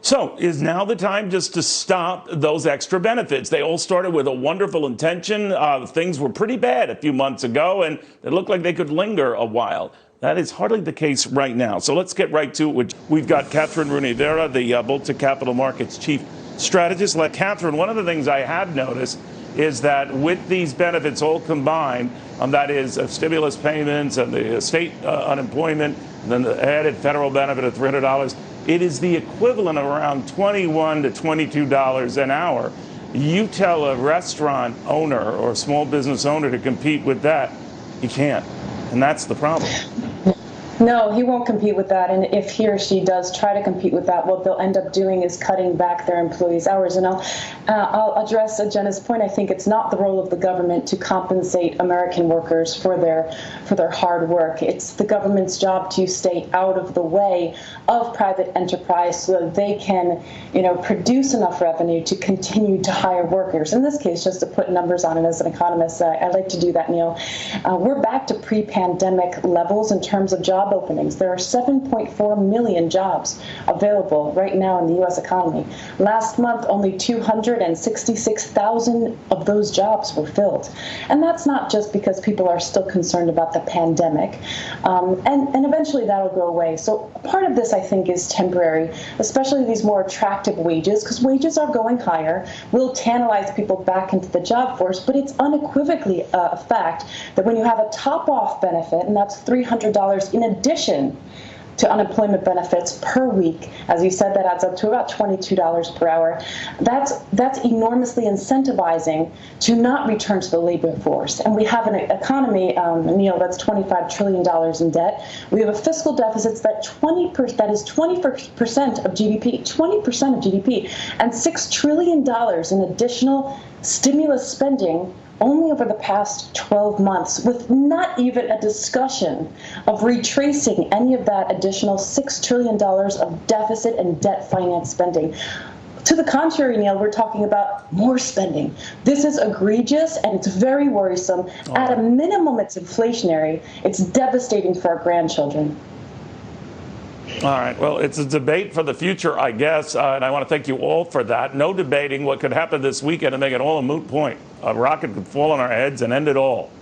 So is now the time just to stop those extra benefits? They all started with a wonderful intention. Things were pretty bad a few months ago, and it looked like they could linger a while. That is hardly the case right now. So let's get right to it. We've got Kathryn Rooney Vera, the Bolsa Capital Markets Chief Strategist. Kathryn, one of the things I have noticed is that with these benefits all combined, that is stimulus payments and the state unemployment, and then the added federal benefit of $300, it is the equivalent of around $21 to $22 an hour. You tell a restaurant owner or a small business owner to compete with that, he can't. And that's the problem. No, he won't compete with that. And if he or she does try to compete with that, what they'll end up doing is cutting back their employees' hours. And I'll address Jenna's point. I think it's not the role of the government to compensate American workers for their hard work. It's the government's job to stay out of the way of private enterprise so that they can, produce enough revenue to continue to hire workers. In this case, just to put numbers on it as an economist, I like to do that, Neil. We're back to pre-pandemic levels in terms of job openings. There are 7.4 million jobs available right now in the U.S. economy. Last month, only 266,000 of those jobs were filled. And that's not just because people are still concerned about the pandemic. And eventually that'll go away. So part of this, I think, is temporary, especially these more attractive wages, because wages are going higher, will tantalize people back into the job force. But it's unequivocally a fact that when you have a top-off benefit, and that's $300 in addition to unemployment benefits per week, as you said, that adds up to about $22 per hour. That's enormously incentivizing to not return to the labor force. And we have an economy, Neil, that's $25 trillion in debt. We have a fiscal deficit that is 20% of GDP, 20% of GDP, and $6 trillion in additional stimulus spending only over the past 12 months, with not even a discussion of retracing any of that additional $6 trillion of deficit and debt finance spending. To the contrary, Neil, we're talking about more spending. This is egregious and it's very worrisome. At a minimum, it's inflationary. It's devastating for our grandchildren. All right. Well, it's a debate for the future, I guess, and I want to thank you all for that. No debating what could happen this weekend and make it all a moot point. A rocket could fall on our heads and end it all.